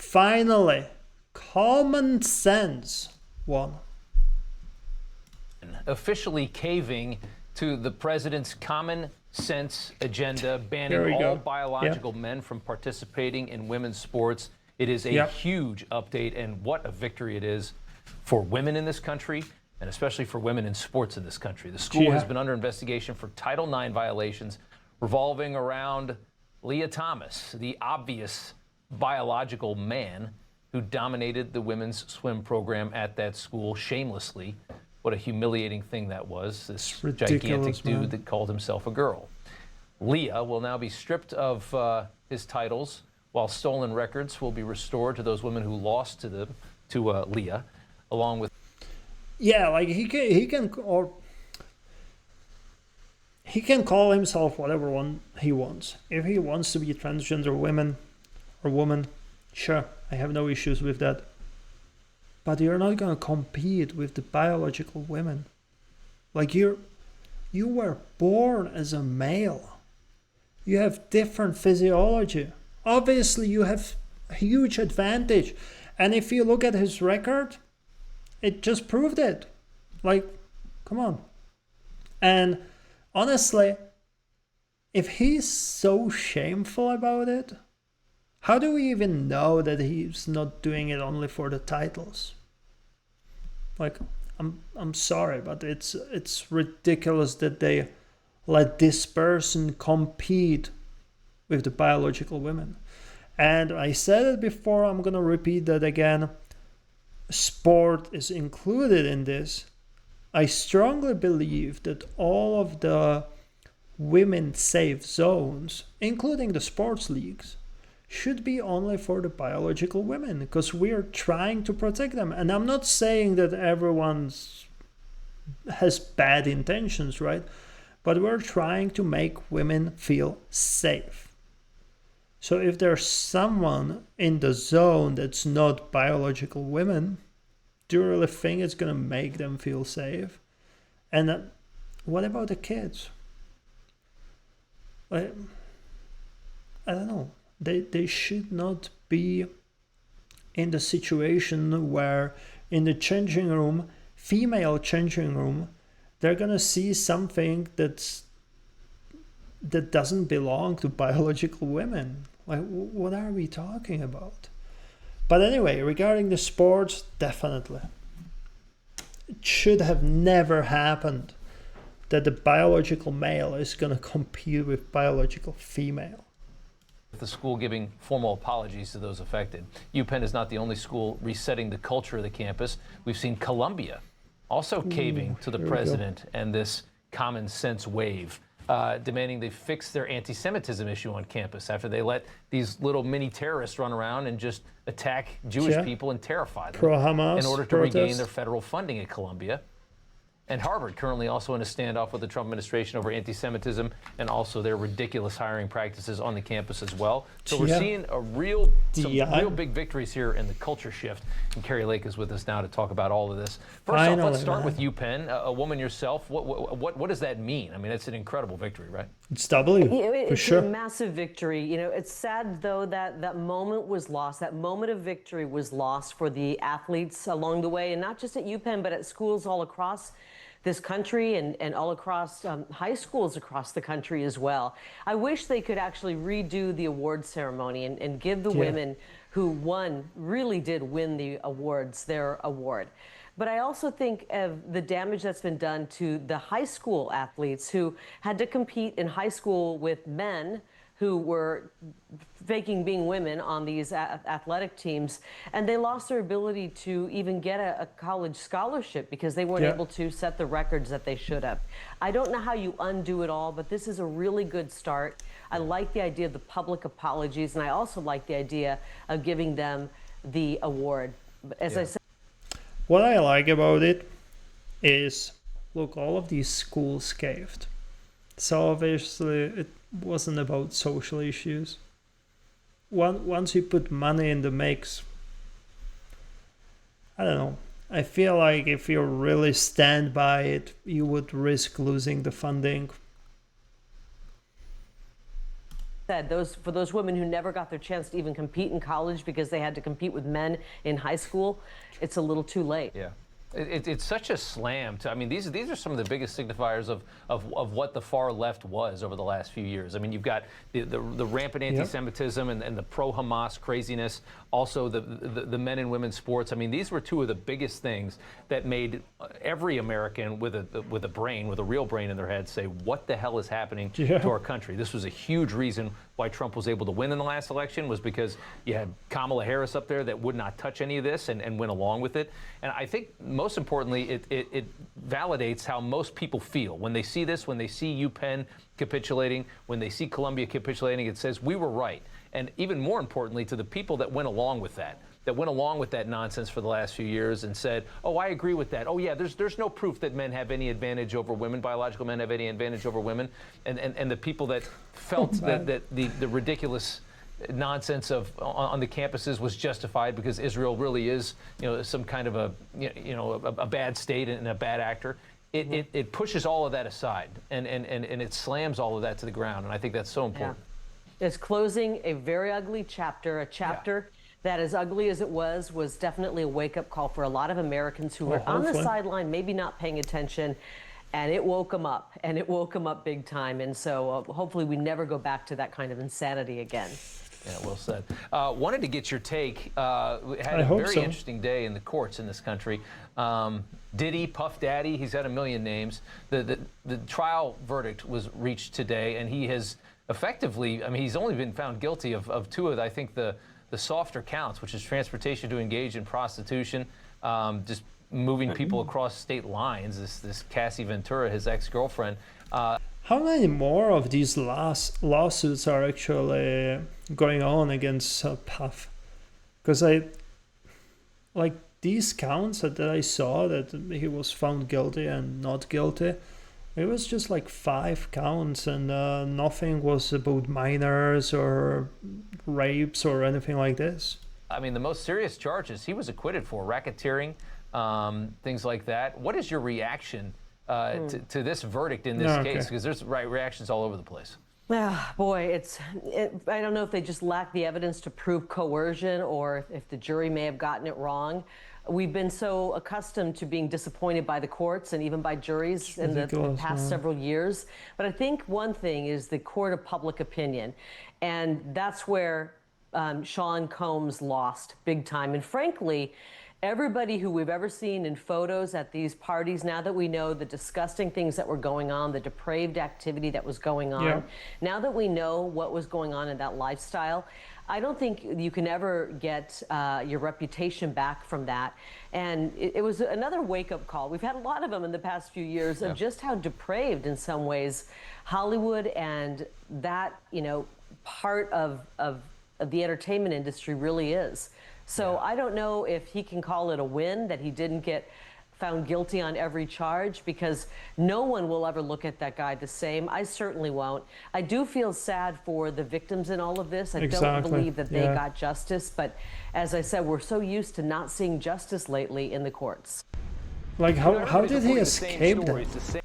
finally, common sense won. Officially caving to the president's common sense agenda, banning all biological men from participating in women's sports. It is a huge update, and what a victory it is for women in this country, and especially for women in sports in this country. The school has been under investigation for Title IX violations revolving around Lia Thomas, the obvious biological man who dominated the women's swim program at that school shamelessly. What a humiliating thing that was, this gigantic dude that called himself a girl. Lia will now be stripped of his titles, while stolen records will be restored to those women who lost to Lia, along with... Yeah, like he can call himself whatever one he wants. If he wants to be a transgender woman, sure, I have no issues with that. But you're not gonna compete with the biological women. Like you were born as a male. You have different physiology. Obviously, you have a huge advantage. And if you look at his record, it just proved it. Like, come on. And honestly, if he's so shameful about it, how do we even know that he's not doing it only for the titles? Like, I'm sorry, but it's ridiculous that they let this person compete with the biological women. And I said it before, I'm gonna repeat that again. Sport is included in this. I strongly believe that all of the women safe zones, including the sports leagues, should be only for the biological women, because we are trying to protect them. And I'm not saying that everyone has bad intentions, right? But we're trying to make women feel safe. So if there's someone in the zone that's not biological women, do you really think it's going to make them feel safe? And what about the kids? I don't know. They should not be in the situation where in the changing room, female changing room, they're going to see something that doesn't belong to biological women. Like, what are we talking about? But anyway, regarding the sports, definitely. It should have never happened that the biological male is going to compete with biological female. The school giving formal apologies to those affected. UPenn is not the only school resetting the culture of the campus. We've seen Columbia also caving to the president and this common sense wave, demanding they fix their anti-Semitism issue on campus after they let these little mini terrorists run around and just attack Jewish people and terrify them Pro-Hamas in order to regain their federal funding at Columbia. And Harvard currently also in a standoff with the Trump administration over anti-Semitism and also their ridiculous hiring practices on the campus as well. So we're seeing some real big victories here in the culture shift. And Carrie Lake is with us now to talk about all of this. First off, let's start with UPenn, a woman yourself. What does that mean? I mean, it's an incredible victory, right? It's W, for sure. It's a massive victory. You know, it's sad, though, that that moment was lost. That moment of victory was lost for the athletes along the way, and not just at UPenn, but at schools all across this country and all across high schools across the country as well. I wish they could actually redo the award ceremony and give the women who really did win the awards their award. But I also think of the damage that's been done to the high school athletes who had to compete in high school with men who were faking being women on these athletic teams, and they lost their ability to even get a college scholarship because they weren't able to set the records that they should have. I don't know how you undo it all, but this is a really good start. I like the idea of the public apologies, and I also like the idea of giving them the award. As I said, what I like about it is, look, all of these schools caved. So obviously it wasn't about social issues. Once you put money in the mix, I don't know. I feel like if you really stand by it, you would risk losing the funding. said, for those women who never got their chance to even compete in college because they had to compete with men in high school, it's a little too late. Yeah. It's such a slam to, I mean, these are some of the biggest signifiers of what the far left was over the last few years. I mean, you've got the rampant anti-Semitism and the pro-Hamas craziness, also the men and women's sports. I mean, these were two of the biggest things that made every American with a real brain in their head say, what the hell is happening to our country? This was a huge reason why Trump was able to win in the last election, was because you had Kamala Harris up there that would not touch any of this and went along with it. And I think most importantly, it validates how most people feel when they see this, when they see UPenn capitulating, when they see Columbia capitulating. It says we were right. And even more importantly, to the people that went along with that nonsense for the last few years and said, oh, I agree with that. Oh, yeah, there's no proof that men have any advantage over women, biological men have any advantage over women. And the people that felt that the ridiculous nonsense on the campuses was justified because Israel really is, some kind of a bad state and a bad actor. It pushes all of that aside and it slams all of that to the ground. And I think that's so important. It's closing a very ugly chapter, that, as ugly as it was definitely a wake-up call for a lot of Americans who were on the sideline, maybe not paying attention, and it woke them up, big time. And so hopefully we never go back to that kind of insanity again. Yeah, well said. Wanted to get your take. We had a very interesting day in the courts in this country. Diddy, Puff Daddy, he's had a million names. The trial verdict was reached today, and he has effectively, I mean, he's only been found guilty of two of, I think, the softer counts, which is transportation to engage in prostitution, just moving people across state lines. This Cassie Ventura, his ex-girlfriend. How many more of these lawsuits are actually going on against Puff? Because these counts that I saw that he was found guilty and not guilty, it was just like 5 counts, and nothing was about minors or rapes or anything like this. I mean, the most serious charges he was acquitted for, racketeering, things like that. What is your reaction to this verdict in this case? Because there's reactions all over the place. Boy, I don't know if they just lack the evidence to prove coercion or if the jury may have gotten it wrong. We've been so accustomed to being disappointed by the courts and even by juries in the past several years. But I think one thing is the court of public opinion. And that's where Sean Combs lost big time. And frankly, everybody who we've ever seen in photos at these parties, now that we know the disgusting things that were going on, the depraved activity that was going on, now that we know what was going on in that lifestyle, I don't think you can ever get your reputation back from that. And it was another wake-up call. We've had a lot of them in the past few years of just how depraved, in some ways, Hollywood and that, part of the entertainment industry really is. So I don't know if he can call it a win that he didn't get found guilty on every charge, because no one will ever look at that guy the same. I certainly won't. I do feel sad for the victims in all of this. I don't believe that they got justice, but as I said, we're so used to not seeing justice lately in the courts. Like, how did he escape that?